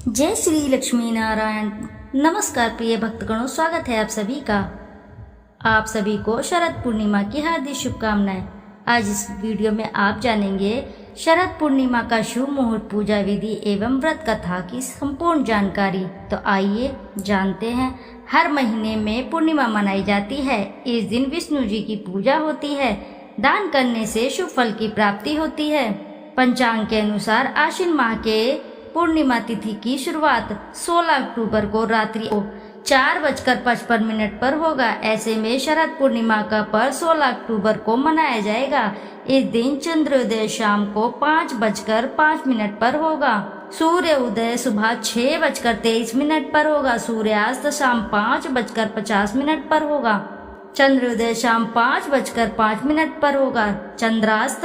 जय श्री लक्ष्मी नारायण। नमस्कार प्रिय भक्तगणों, स्वागत है आप सभी का। आप सभी को शरद पूर्णिमा की हार्दिक शुभकामनाएं। आज इस वीडियो में आप जानेंगे शरद पूर्णिमा का शुभ मुहूर्त, पूजा विधि एवं व्रत कथा की संपूर्ण जानकारी। तो आइए जानते हैं। हर महीने में पूर्णिमा मनाई जाती है। इस दिन विष्णु जी की पूजा होती है। दान करने से शुभ फल की प्राप्ति होती है। पंचांग के अनुसार आश्विन माह के पूर्णिमा तिथि की शुरुआत 16 अक्टूबर को रात्रि को 4:55 पर होगा। ऐसे में शरद पूर्णिमा का पर्व 16 अक्टूबर को मनाया जाएगा। इस दिन चंद्रोदय शाम को 5:05 पर होगा। सूर्य उदय सुबह 6:23 पर होगा। सूर्यास्त शाम 5:50 पर होगा। चंद्रोदय शाम 5:05 पर होगा। चंद्रास्त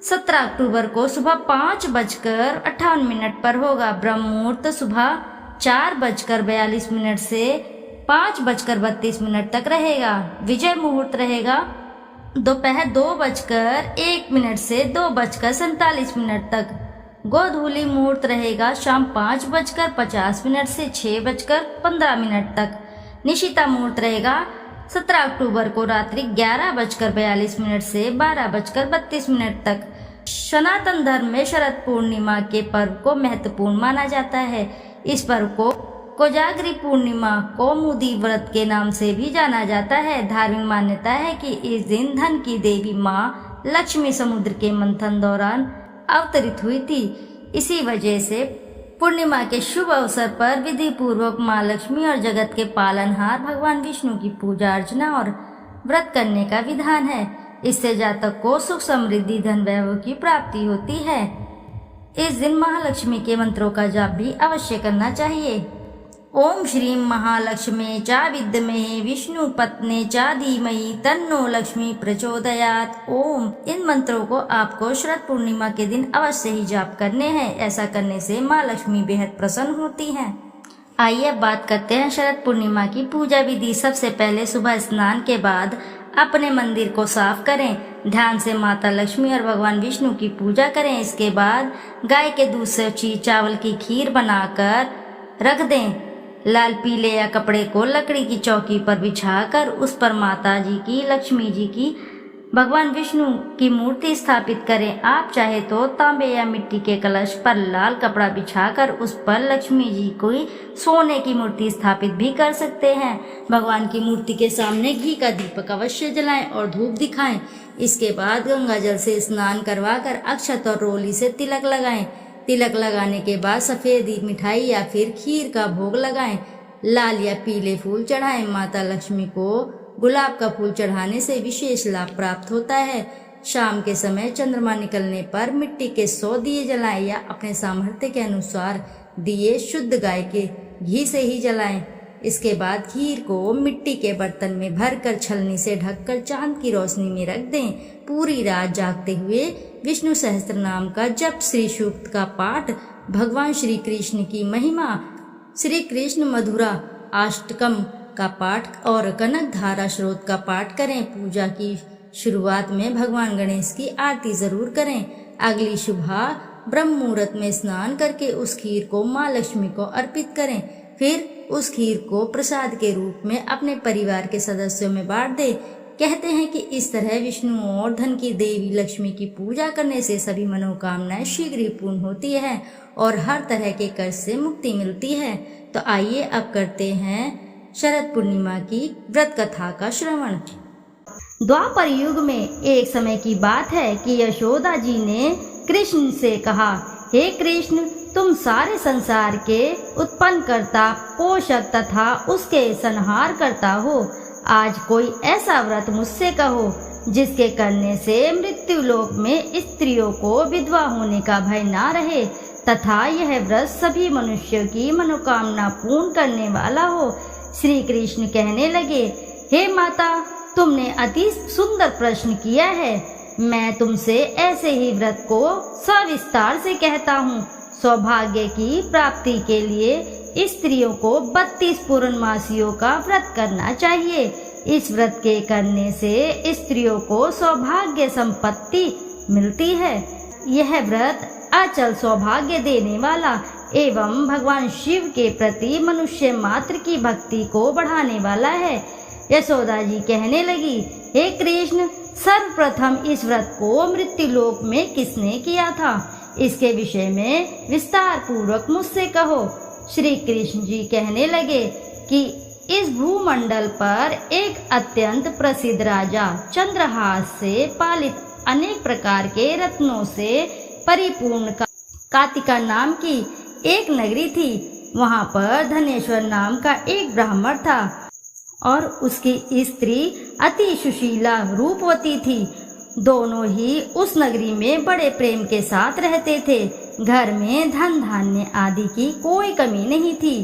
17 अक्टूबर को सुबह 5:58 पर होगा। ब्रह्म मुहूर्त सुबह 4:42 से 5:32 तक रहेगा। विजय मुहूर्त रहेगा दोपहर 2:01 से 2:47 तक। गोधूली मुहूर्त रहेगा शाम 5:50 से 6:15 तक। निशिता मुहूर्त रहेगा 17 अक्टूबर को रात्रि 11:42 से 12:32 तक। सनातन धर्म में शरद पूर्णिमा के पर्व को महत्वपूर्ण माना जाता है। इस पर्व को कोजागरी पूर्णिमा, कौमुदी व्रत के नाम से भी जाना जाता है। धार्मिक मान्यता है कि इस दिन धन की देवी माँ लक्ष्मी समुद्र के मंथन दौरान अवतरित हुई थी। इसी वजह से पूर्णिमा के शुभ अवसर पर विधि पूर्वक माँ लक्ष्मी और जगत के पालनहार भगवान विष्णु की पूजा अर्चना और व्रत करने का विधान है। इससे जातक को सुख समृद्धि धन वैभव की प्राप्ति होती है। इस दिन महालक्ष्मी के मंत्रों का जाप भी अवश्य करना चाहिए। ओम श्रीं महालक्ष्मी चा विद्महे विष्णु पत्नी चा धीमहि तन्नो लक्ष्मी प्रचोदयात्। ओम। इन मंत्रों को आपको शरद पूर्णिमा के दिन अवश्य ही जाप करने हैं। ऐसा करने से माँ लक्ष्मी बेहद प्रसन्न होती हैं। आइए अब बात करते हैं शरद पूर्णिमा की पूजा विधि। सबसे पहले सुबह स्नान के बाद अपने मंदिर को साफ करें। ध्यान से माता लक्ष्मी और भगवान विष्णु की पूजा करें। इसके बाद गाय के दूध से चावल की खीर बनाकर रख दें। लाल पीले या कपड़े को लकड़ी की चौकी पर बिछाकर उस पर माता जी की, लक्ष्मी जी की, भगवान विष्णु की मूर्ति स्थापित करें। आप चाहे तो तांबे या मिट्टी के कलश पर लाल कपड़ा बिछाकर उस पर लक्ष्मी जी को सोने की मूर्ति स्थापित भी कर सकते हैं। भगवान की मूर्ति के सामने घी का दीपक अवश्य जलाएं और धूप दिखाएं। इसके बाद गंगा जल से स्नान करवाकर अक्षत और रोली से तिलक लगाएं। तिलक लगाने के बाद सफेद मिठाई या फिर खीर का भोग लगाएं। लाल या पीले फूल चढ़ाएं। माता लक्ष्मी को गुलाब का फूल चढ़ाने से विशेष लाभ प्राप्त होता है। शाम के समय चंद्रमा निकलने पर मिट्टी के 100 दिए जलाएं या अपने सामर्थ्य के अनुसार दिए शुद्ध गाय के घी से ही जलाएं। इसके बाद खीर को मिट्टी के बर्तन में भरकर छलनी से ढककर चांद की रोशनी में रख दें। पूरी रात जागते हुए विष्णु सहस्त्र नाम का जप, श्री सूक्त का पाठ, भगवान श्री कृष्ण की महिमा, श्री कृष्ण मधुरा अष्टकम का पाठ और कनक धारा स्रोत का पाठ करें। पूजा की शुरुआत में भगवान गणेश की आरती जरूर करें। अगली सुबह ब्रह्म मुहूर्त में स्नान करके उस खीर को माँ लक्ष्मी को अर्पित करें। फिर उस खीर को प्रसाद के रूप में अपने परिवार के सदस्यों में बांट दें। कहते हैं कि इस तरह विष्णु और धन की देवी लक्ष्मी की पूजा करने से सभी मनोकामनाएं शीघ्र ही पूर्ण होती है और हर तरह के कर्ज से मुक्ति मिलती है। तो आइए अब करते हैं शरद पूर्णिमा की व्रत कथा का श्रवण। द्वापर युग में एक समय की बात है कि यशोदा जी ने कृष्ण से कहा, हे कृष्ण, तुम सारे संसार के उत्पन्न करता, पोषक तथा उसके संहार करता हो। आज कोई ऐसा व्रत मुझसे कहो जिसके करने से मृत्यु लोक में स्त्रियों को विधवा होने का भय ना रहे तथा यह व्रत सभी मनुष्यों की मनोकामना पूर्ण करने वाला हो। श्री कृष्ण कहने लगे, हे माता, तुमने अति सुंदर प्रश्न किया है। मैं तुमसे ऐसे ही व्रत को सविस्तार से कहता हूँ। सौभाग्य की प्राप्ति के लिए स्त्रियों को 32 पूर्णमासियों का व्रत करना चाहिए। इस व्रत के करने से स्त्रियों को सौभाग्य संपत्ति मिलती है। यह व्रत अचल सौभाग्य देने वाला एवं भगवान शिव के प्रति मनुष्य मात्र की भक्ति को बढ़ाने वाला है। यशोदा जी कहने लगी, हे कृष्ण, सर्वप्रथम इस व्रत को मृत्युलोक में किसने किया था? इसके विषय में विस्तार पूर्वक मुझसे कहो। श्री कृष्ण जी कहने लगे कि इस भूमंडल पर एक अत्यंत प्रसिद्ध राजा चंद्रहास से पालित अनेक प्रकार के रत्नों से परिपूर्ण कातिका नाम की एक नगरी थी। वहां पर धनेश्वर नाम का एक ब्राह्मण था और उसकी स्त्री अति सुशीला रूपवती थी। दोनों ही उस नगरी में बड़े प्रेम के साथ रहते थे। घर में धन धान्य आदि की कोई कमी नहीं थी।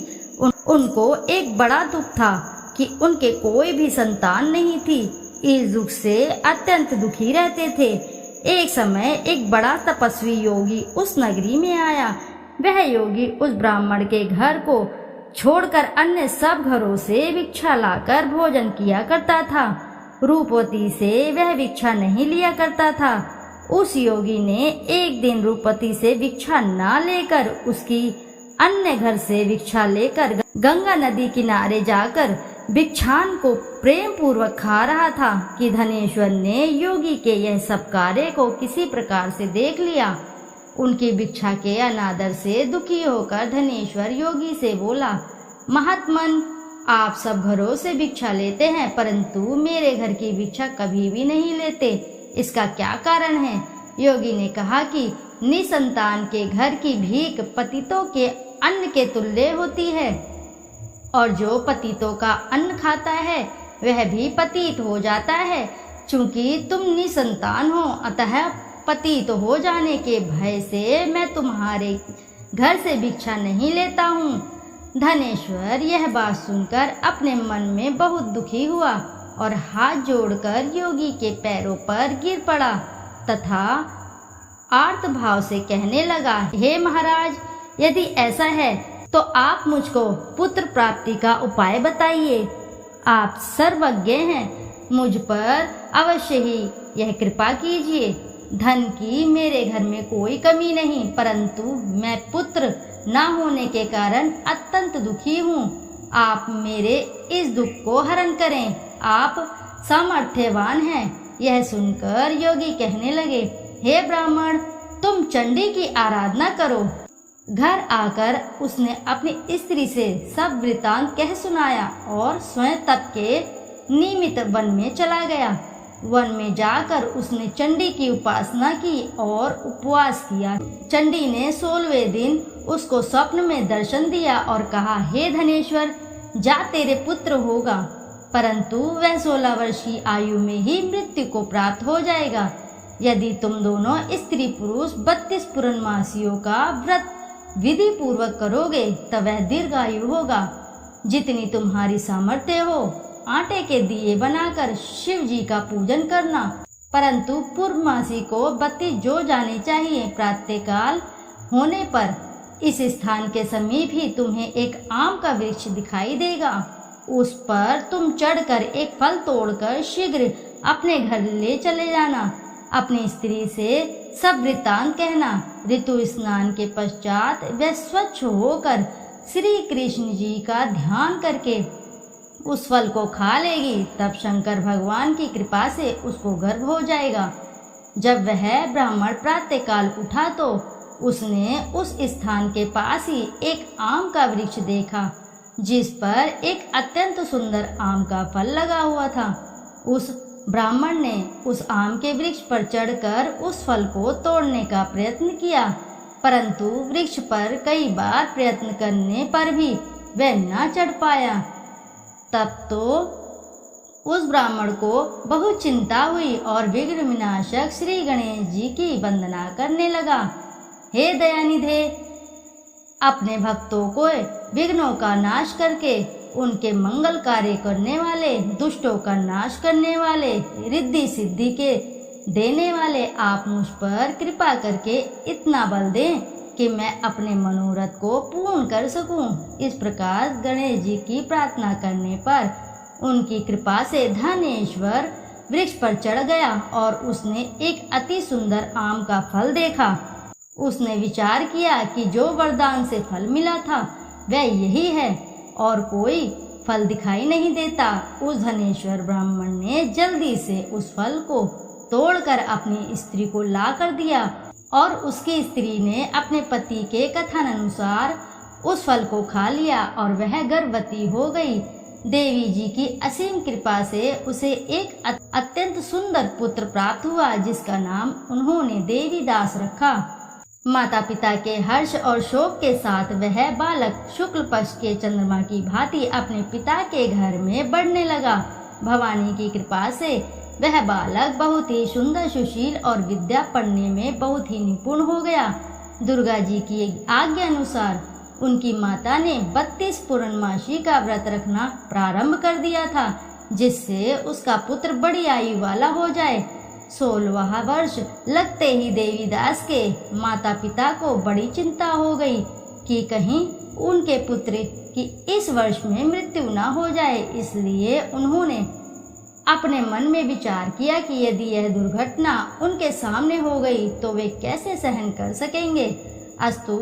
उनको एक बड़ा दुख था कि उनके कोई भी संतान नहीं थी। इस दुख से अत्यंत दुखी रहते थे। एक समय एक बड़ा तपस्वी योगी उस नगरी में आया। वह योगी उस ब्राह्मण के घर को छोड़कर अन्य सब घरों से भिक्षा लाकर भोजन किया करता था। रूपवती से वह भिक्षा नहीं लिया करता था। उस योगी ने एक दिन रूपवती से भिक्षा न लेकर उसकी अन्य घर से भिक्षा लेकर गंगा नदी किनारे जाकर भिक्षान को प्रेम पूर्वक खा रहा था कि धनेश्वर ने योगी के यह सब कार्य को किसी प्रकार से देख लिया। उनकी भिक्षा के अनादर से दुखी होकर धनेश्वर योगी से बोला, महात्मन, आप सब घरों से भिक्षा लेते हैं परंतु मेरे घर की भिक्षा कभी भी नहीं लेते, इसका क्या कारण है? योगी ने कहा कि निसंतान के घर की भीख पतितों के अन्न के तुल्य होती है और जो पतितों का अन्न खाता है वह भी पतित हो जाता है। चूंकि तुम निसंतान हो अतः पतित हो जाने के भय से मैं तुम्हारे घर से भिक्षा नहीं लेता हूँ। धनेश्वर यह बात सुनकर अपने मन में बहुत दुखी हुआ और हाथ जोड़कर योगी के पैरों पर गिर पड़ा तथा आर्त भाव से कहने लगा, हे महाराज, यदि ऐसा है तो आप मुझको पुत्र प्राप्ति का उपाय बताइए। आप सर्वज्ञ हैं, मुझ पर अवश्य ही यह कृपा कीजिए। धन की मेरे घर में कोई कमी नहीं परंतु मैं पुत्र न होने के कारण अत्यंत दुखी हूँ। आप मेरे इस दुख को हरण करें, आप सामर्थ्यवान हैं। यह सुनकर योगी कहने लगे, हे ब्राह्मण, तुम चंडी की आराधना करो। घर आकर उसने अपनी स्त्री से सब वृतांत कह सुनाया और स्वयं तप के निमित्त वन में चला गया। वन में जाकर उसने चंडी की उपासना की और उपवास किया। चंडी ने 16वें दिन उसको स्वप्न में दर्शन दिया और कहा, हे धनेश्वर, जा तेरे पुत्र होगा परंतु वह 16 वर्षीय आयु में ही मृत्यु को प्राप्त हो जाएगा। यदि तुम दोनों स्त्री पुरुष 32 पूर्णमासियों का व्रत विधि पूर्वक करोगे तब वह दीर्घायु होगा। जितनी तुम्हारी सामर्थ्य हो आटे के दिए बनाकर शिव जी का पूजन करना, परंतु पूर्णमासी को 32 जो जाने चाहिए। प्रातःकाल होने पर इस स्थान के समीप ही तुम्हें एक आम का वृक्ष दिखाई देगा। उस पर तुम चढ़कर एक फल तोड़कर शीघ्र अपने घर ले चले जाना। अपनी स्त्री से सब वृत्तांत कहना। ऋतु स्नान के पश्चात वह स्वच्छ होकर श्री कृष्ण जी का ध्यान करके उस फल को खा लेगी। तब शंकर भगवान की कृपा से उसको गर्भ हो जाएगा। जब वह ब्राह्मण प्रातःकाल उठा तो उसने उस स्थान के पास ही एक आम का वृक्ष देखा जिस पर एक अत्यंत सुंदर आम का फल लगा हुआ था। उस ब्राह्मण ने उस आम के वृक्ष पर चढ़कर उस फल को तोड़ने का प्रयत्न किया परंतु वृक्ष पर कई बार प्रयत्न करने पर भी वह न चढ़ पाया। तब तो उस ब्राह्मण को बहुत चिंता हुई और विघ्न विनाशक श्री गणेश जी की वंदना करने लगा। हे दयानिधे, अपने भक्तों को विघ्नों का नाश करके उनके मंगल कार्य करने वाले, दुष्टों का नाश करने वाले, रिद्धि सिद्धि के देने वाले, आप मुझ पर कृपा करके इतना बल दें कि मैं अपने मनोरथ को पूर्ण कर सकूं। इस प्रकार गणेश जी की प्रार्थना करने पर उनकी कृपा से धनेश्वर वृक्ष पर चढ़ गया और उसने एक अति सुंदर आम का फल देखा। उसने विचार किया कि जो वरदान से फल मिला था वह यही है और कोई फल दिखाई नहीं देता। उस धनेश्वर ब्राह्मण ने जल्दी से उस फल को तोड़कर अपनी स्त्री को ला कर दिया और उसकी स्त्री ने अपने पति के कथन अनुसार उस फल को खा लिया और वह गर्भवती हो गई। देवी जी की असीम कृपा से उसे एक अत्यंत सुंदर पुत्र प्राप्त हुआ जिसका नाम उन्होंने देवीदास रखा। माता पिता के हर्ष और शोक के साथ वह बालक शुक्ल पक्ष के चंद्रमा की भांति अपने पिता के घर में बढ़ने लगा। भवानी की कृपा से वह बालक बहुत ही सुंदर, सुशील और विद्या पढ़ने में बहुत ही निपुण हो गया। दुर्गा जी की आज्ञा अनुसार उनकी माता ने 32 पूर्णमासी का व्रत रखना प्रारंभ कर दिया था जिससे उसका पुत्र बड़ी आयु वाला हो जाए। 16वां वर्ष लगते ही देवीदास के माता पिता को बड़ी चिंता हो गई कि कहीं उनके पुत्र की इस वर्ष में मृत्यु न हो जाए। इसलिए उन्होंने अपने मन में विचार किया कि यदि यह दुर्घटना उनके सामने हो गई तो वे कैसे सहन कर सकेंगे। अस्तु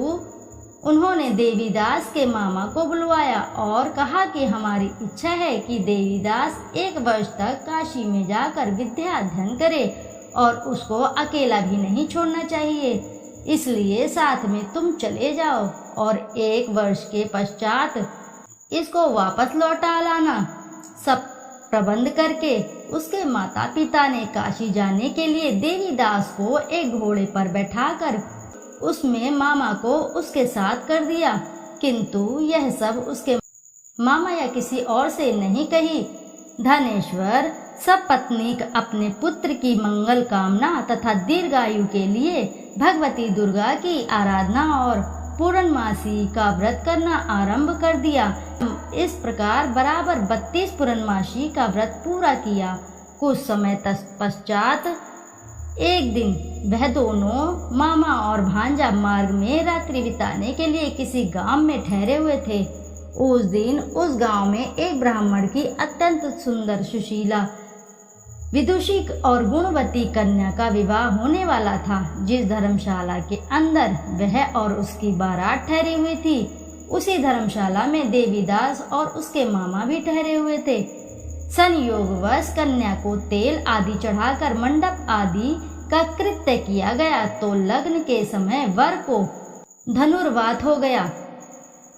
उन्होंने देवीदास के मामा को बुलवाया और कहा कि हमारी इच्छा है कि देवीदास 1 वर्ष तक काशी में जाकर विद्या अध्ययन करे और उसको अकेला भी नहीं छोड़ना चाहिए, इसलिए साथ में तुम चले जाओ और 1 वर्ष के पश्चात इसको वापस लौटा लाना। सब प्रबंध करके उसके माता पिता ने काशी जाने के लिए देवीदास को एक घोड़े पर बैठाकर उसमें मामा को उसके साथ कर दिया, किंतु यह सब उसके मामा या किसी और से नहीं कही। धनेश्वर सब पत्नी अपने पुत्र की मंगल कामना तथा दीर्घायु के लिए भगवती दुर्गा की आराधना और पूर्णमासी का व्रत करना आरंभ कर दिया। इस प्रकार बराबर 32 पूर्णमासी का व्रत पूरा किया। कुछ समय पश्चात एक दिन वह दोनों मामा और भांजा मार्ग में रात्रि बिताने के लिए किसी गांव में ठहरे हुए थे। उस दिन उस गांव में एक ब्राह्मण की अत्यंत सुंदर, सुशीला, विदुषी और गुणवती कन्या का विवाह होने वाला था। जिस धर्मशाला के अंदर वह और उसकी बारात ठहरी हुई थी उसी धर्मशाला में देवीदास और उसके मामा भी ठहरे हुए थे। संयोगवश कन्या को तेल आदि चढ़ाकर मंडप आदि का कृत्य किया गया तो लग्न के समय वर को धनुर्वात हो गया।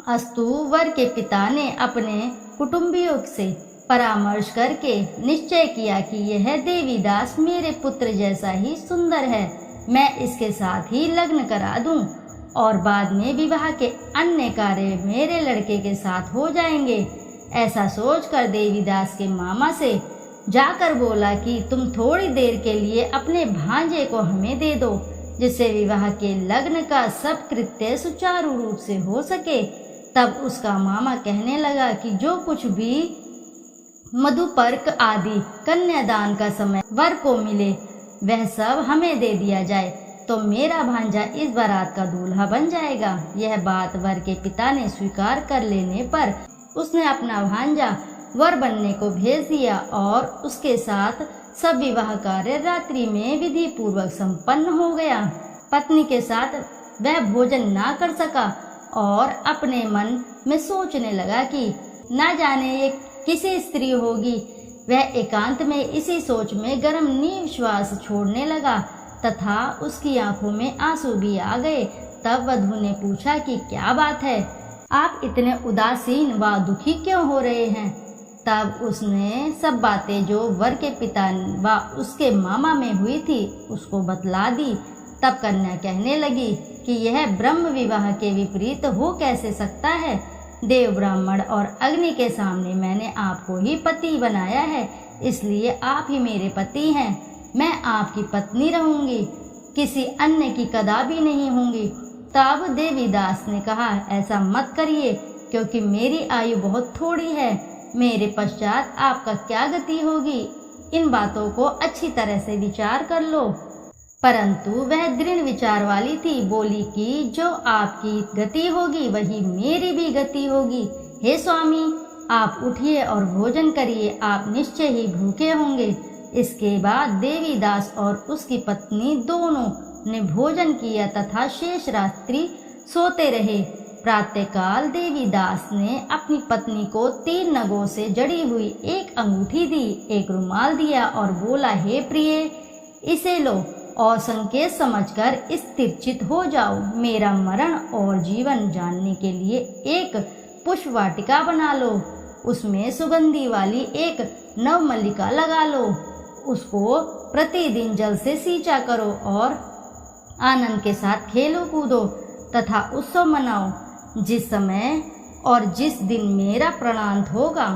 अस्तु वर के पिता ने अपने कुटुंबियों से परामर्श करके निश्चय किया कि यह देवीदास मेरे पुत्र जैसा ही सुंदर है, मैं इसके साथ ही लग्न करा दूं और बाद में विवाह के अन्य कार्य मेरे लड़के के साथ हो जाएंगे। ऐसा सोचकर देवीदास के मामा से जाकर बोला कि तुम थोड़ी देर के लिए अपने भांजे को हमें दे दो जिससे विवाह के लग्न का सब कृत्य सुचारू रूप से हो सके। तब उसका मामा कहने लगा कि जो कुछ भी मधुपर्क आदि कन्यादान का समय वर को मिले वह सब हमें दे दिया जाए तो मेरा भांजा इस बारात का दूल्हा बन जाएगा। यह बात वर के पिता ने स्वीकार कर लेने पर उसने अपना भांजा वर बनने को भेज दिया और उसके साथ सब विवाह कार्य रात्रि में विधि पूर्वक संपन्न हो गया। पत्नी के साथ वह भोजन ना कर सका और अपने मन में सोचने लगा कि न जाने ये किसी स्त्री होगी। वह एकांत में इसी सोच में गर्म निश्वास छोड़ने लगा तथा उसकी आंखों में आंसू भी आ गए। तब वधू ने पूछा कि क्या बात है, आप इतने उदासीन व दुखी क्यों हो रहे हैं। तब उसने सब बातें जो वर के पिता व उसके मामा में हुई थी उसको बतला दी। तब कन्या कहने लगी कि यह ब्रह्म विवाह के विपरीत हो कैसे सकता है। देव, ब्राह्मण और अग्नि के सामने मैंने आपको ही पति बनाया है, इसलिए आप ही मेरे पति हैं। मैं आपकी पत्नी रहूंगी, किसी अन्य की कदापि नहीं होंगी। तब देवीदास ने कहा, ऐसा मत करिए क्योंकि मेरी आयु बहुत थोड़ी है, मेरे पश्चात आपका क्या गति होगी। इन बातों को अच्छी तरह से विचार कर लो। परंतु वह दृढ़ विचार वाली थी, बोली कि जो आपकी गति होगी वही मेरी भी गति होगी। हे स्वामी, आप उठिए और भोजन करिए, आप निश्चय ही भूखे होंगे। इसके बाद देवीदास और उसकी पत्नी दोनों ने भोजन किया तथा शेष रात्रि सोते रहे। प्रातःकाल देवीदास ने अपनी पत्नी को 3 नगों से जड़ी हुई एक अंगूठी दी, एक रुमाल दिया और बोला, हे प्रिय, इसे लो और संकेत समझकर स्थिरचित हो जाओ। मेरा मरण और जीवन जानने के लिए एक पुष्प वाटिका बना लो, उसमें सुगंधी वाली एक नवमल्लिका लगा लो, उसको प्रतिदिन जल से सींचा करो और आनंद के साथ खेलो कूदो तथा उत्सव मनाओ। जिस समय और जिस दिन मेरा प्राणांत होगा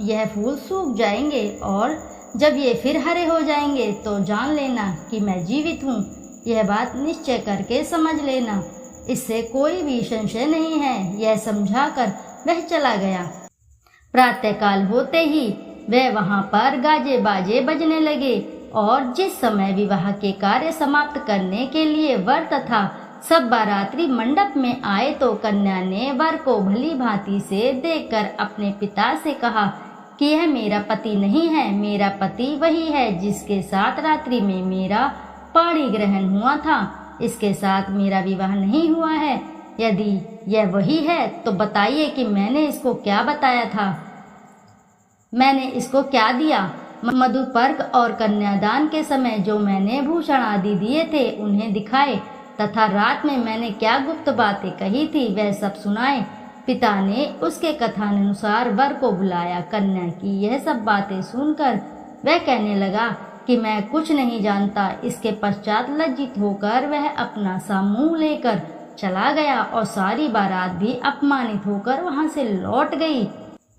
यह फूल सूख जाएंगे और जब ये फिर हरे हो जाएंगे तो जान लेना कि मैं जीवित हूँ। यह बात निश्चय करके समझ लेना, इससे कोई भी संशय नहीं है। यह समझाकर वह चला गया। प्रातःकाल होते ही वह वहाँ पर गाजे बाजे बजने लगे और जिस समय विवाह के कार्य समाप्त करने के लिए वर तथा सब बारात्री मंडप में आए तो कन्या ने वर को भली भांति से देखकर अपने पिता से कहा कि यह मेरा पति नहीं है, मेरा पति वही है जिसके साथ रात्रि में मेरा पाणी ग्रहण हुआ था। इसके साथ मेरा विवाह नहीं हुआ है। यदि यह वही है तो बताइए कि मैंने इसको क्या बताया था, मैंने इसको क्या दिया। मधुपर्क और कन्यादान के समय जो मैंने भूषण आदि दिए थे उन्हें दिखाए तथा रात में मैंने क्या गुप्त बातें कही थी वह सब सुनाए। पिता ने उसके कथानुसार वर को बुलाया। कन्या की यह सब बातें सुनकर वह कहने लगा कि मैं कुछ नहीं जानता। इसके पश्चात लज्जित होकर वह अपना सा मुंह लेकर चला गया और सारी बारात भी अपमानित होकर वहां से लौट गई।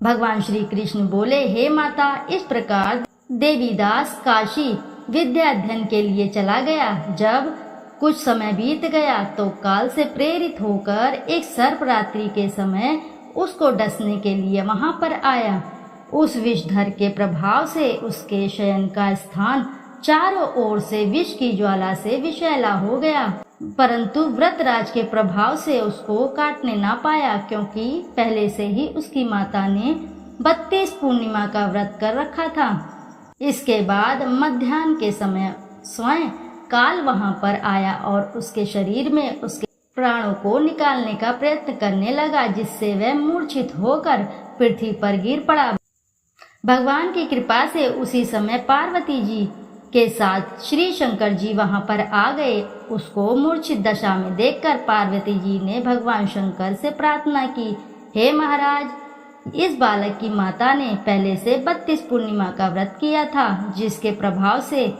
भगवान श्री कृष्ण बोले, हे माता, इस प्रकार देवीदास काशी विद्या अध्ययन के लिए चला गया। जब कुछ समय बीत गया तो काल से प्रेरित होकर एक सर्परात्रि के समय उसको डसने के लिए वहां पर आया। उस विषधर के प्रभाव से उसके शयन का स्थान चारों ओर से विष की ज्वाला से विषैला हो गया, परंतु व्रतराज के प्रभाव से उसको काटने ना पाया, क्योंकि पहले से ही उसकी माता ने 32 पूर्णिमा का व्रत कर रखा था। इसके बाद मध्याह्न के समय स्वयं काल वहां पर आया और उसके शरीर में उसके प्राणों को निकालने का प्रयत्न करने लगा, जिससे वह मूर्छित होकर पृथ्वी पर गिर पड़ा। भगवान की कृपा से उसी समय पार्वती जी के साथ श्री शंकर जी वहां पर आ गए। उसको मूर्छित दशा में देखकर पार्वती जी ने भगवान शंकर से प्रार्थना की, हे महाराज, इस बालक की माता ने पहले से 32 पूर्णिमा का व्रत किया था, जिसके प्रभाव से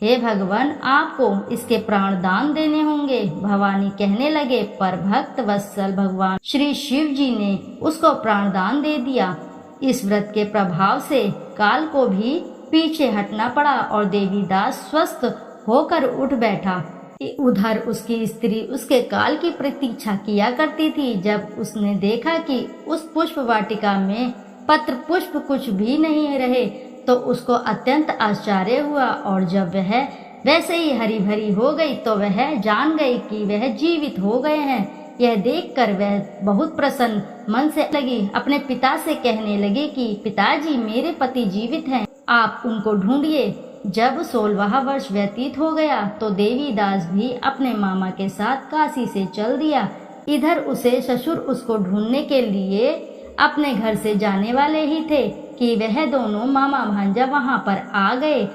हे भगवान आपको इसके प्राण दान देने होंगे। भवानी कहने लगे, पर भक्त वत्सल भगवान श्री शिव जी ने उसको प्राण दान दे दिया। इस व्रत के प्रभाव से काल को भी पीछे हटना पड़ा और देवीदास स्वस्थ होकर उठ बैठा। उधर उसकी स्त्री उसके काल की प्रतीक्षा किया करती थी। जब उसने देखा कि उस पुष्प वाटिका में पत्र पुष्प कुछ भी नहीं रहे तो उसको अत्यंत आश्चर्य हुआ, और जब वह वैसे ही हरी भरी हो गई तो वह जान गई कि वह जीवित हो गए हैं। यह देखकर वह बहुत प्रसन्न मन से लगी। अपने पिता से कहने लगी कि पिताजी, मेरे पति जीवित हैं, आप उनको ढूंढिए। जब 16वां वर्ष व्यतीत हो गया तो देवीदास भी अपने मामा के साथ काशी से चल दिया। इधर उसे ससुर उसको ढूंढने के लिए अपने घर से जाने वाले ही थे कि वह दोनों मामा भांजा वहां पर आ गए।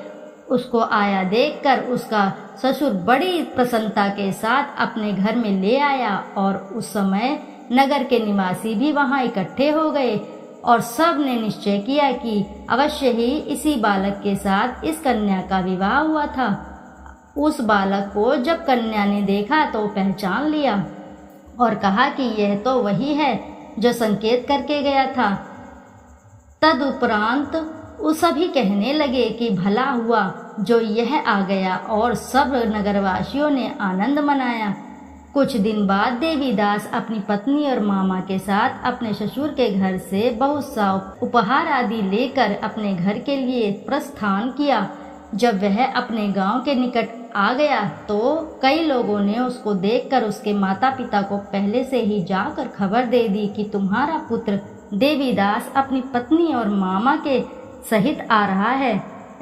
उसको आया देखकर उसका ससुर बड़ी प्रसन्नता के साथ अपने घर में ले आया, और उस समय नगर के निवासी भी वहां इकट्ठे हो गए और सब ने निश्चय किया कि अवश्य ही इसी बालक के साथ इस कन्या का विवाह हुआ था। उस बालक को जब कन्या ने देखा तो पहचान लिया और कहा कि यह तो वही है जो संकेत करके गया था। तदुपरांत उस सभी कहने लगे कि भला हुआ जो यह आ गया, और सब नगरवासियों ने आनंद मनाया। कुछ दिन बाद देवीदास अपनी पत्नी और मामा के साथ अपने ससुर के घर से बहुत सा उपहार आदि लेकर अपने घर के लिए प्रस्थान किया। जब वह अपने गांव के निकट आ गया तो कई लोगों ने उसको देखकर उसके माता पिता को पहले से ही जाकर खबर दे दी कि तुम्हारा पुत्र देवीदास अपनी पत्नी और मामा के सहित आ रहा है।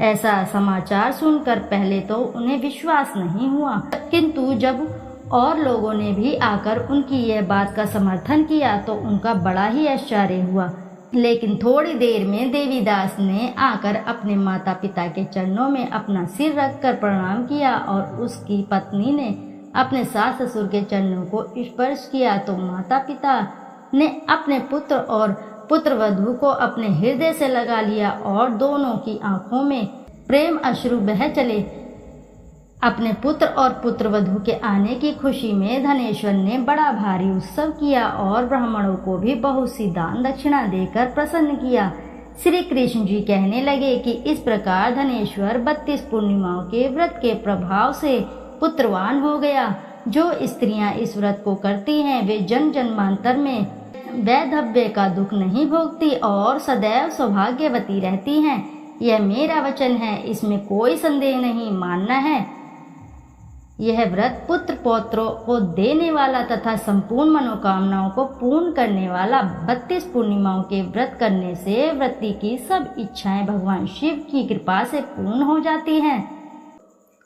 ऐसा समाचार सुनकर पहले तो उन्हें विश्वास नहीं हुआ, किंतु जब और लोगों ने भी आकर उनकी यह बात का समर्थन किया तो उनका बड़ा ही आश्चर्य हुआ। लेकिन थोड़ी देर में देवीदास ने आकर अपने माता पिता के चरणों में अपना सिर रखकर प्रणाम किया और उसकी पत्नी ने अपने सास ससुर के चरणों को स्पर्श किया तो माता पिता ने अपने पुत्र और पुत्रवधू को अपने हृदय से लगा लिया और दोनों की आंखों में प्रेम अश्रु बह चले। अपने पुत्र और पुत्रवधू के आने की खुशी में धनेश्वर ने बड़ा भारी उत्सव किया और ब्राह्मणों को भी बहुत सी दान दक्षिणा देकर प्रसन्न किया। श्री कृष्ण जी कहने लगे कि इस प्रकार धनेश्वर 32 पूर्णिमाओं के व्रत के प्रभाव से पुत्रवान हो गया। जो स्त्रियां इस व्रत को करती हैं वे जन्म जन्मांतर में वैधव्य का दुख नहीं भोगती और सदैव सौभाग्यवती रहती हैं। यह मेरा वचन है, इसमें कोई संदेह नहीं मानना है। यह व्रत पुत्र पौत्रों को देने वाला तथा संपूर्ण मनोकामनाओं को पूर्ण करने वाला 32 पूर्णिमाओं के व्रत करने से व्रती की सब इच्छाएं भगवान शिव की कृपा से पूर्ण हो जाती हैं।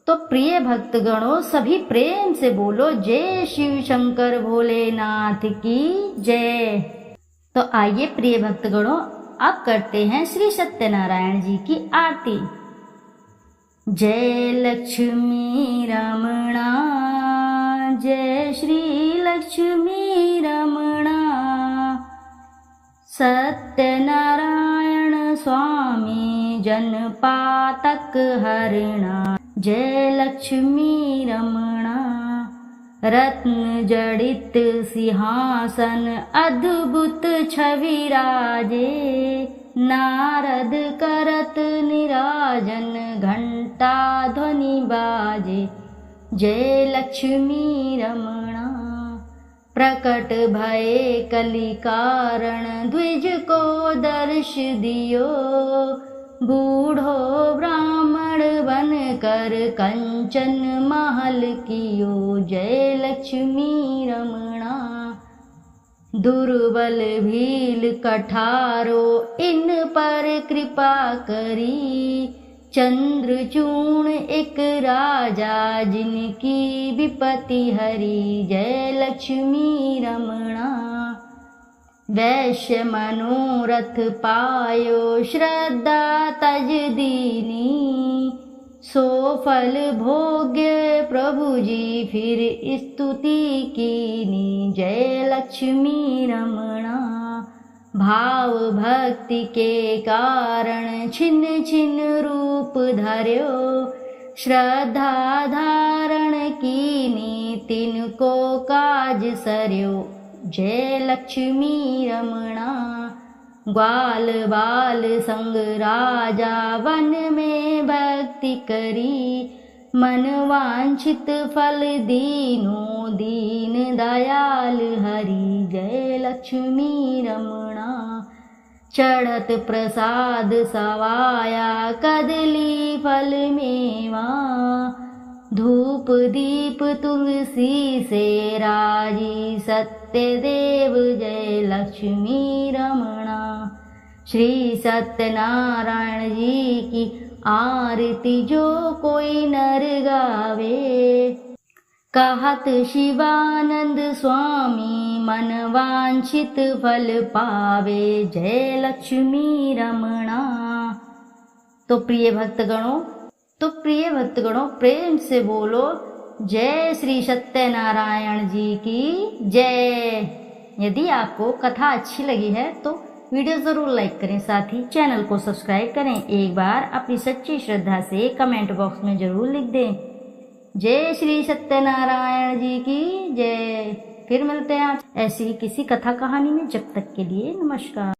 तो प्रिय भक्तगणों, सभी प्रेम से बोलो जय शिव शंकर भोलेनाथ की जय। तो आइए प्रिय भक्तगणों, अब करते हैं श्री सत्यनारायण जी की आरती। जय लक्ष्मी रमणा, जय श्री लक्ष्मी रमणा, सत्यनारायण स्वामी जनपातक हरिणा। जय लक्ष्मी रमणा, रत्न जड़ित सिंहासन अद्भुत छवि राजे, नारद करत निराजन घंटा ध्वनि बाजे। जय लक्ष्मी रमणा, प्रकट भये कलि कारण द्विज को दर्श दियो, बूढ़ो ब्राह्मण बन कर कंचन महल कियो। जय लक्ष्मी रमणा, दुर्बल भील कठारो इन पर कृपा करी, चंद्रचूर्ण एक राजा जिनकी विपत्ति हरी। जय लक्ष्मी रमणा, वैश्य मनोरथ पायो श्रद्धा तज दीनी, सो फल भोग्य प्रभु जी फिर स्तुति कीनी। जय लक्ष्मी रमणा, भाव भक्ति के कारण छिन्न छिन्न रूप धर्यो, श्रद्धा धारण कीनी तिनको काज सरयो। जय लक्ष्मी रमणा, ग्वाल बाल संग राजा वन में भक्ति करी, मन वांछित फल दीनो दीन दयाल हरि। जय लक्ष्मी रमणा, चढ़त प्रसाद सवाया कदली फल मेवा, धूप दीप तुलसी से राजी सत्यदेव। जय लक्ष्मी रमणा, श्री सत्यनारायण जी की आरती जो कोई नर गावे, कहत शिवानंद स्वामी मन वांछित फल पावे। जय लक्ष्मी रमणा। तो प्रिय भक्तगणों प्रेम से बोलो जय श्री सत्यनारायण जी की जय। यदि आपको कथा अच्छी लगी है तो वीडियो ज़रूर लाइक करें, साथ ही चैनल को सब्सक्राइब करें। एक बार अपनी सच्ची श्रद्धा से कमेंट बॉक्स में ज़रूर लिख दें जय श्री सत्यनारायण जी की जय। फिर मिलते हैं आप ऐसी ही किसी कथा कहानी में, जब तक के लिए नमस्कार।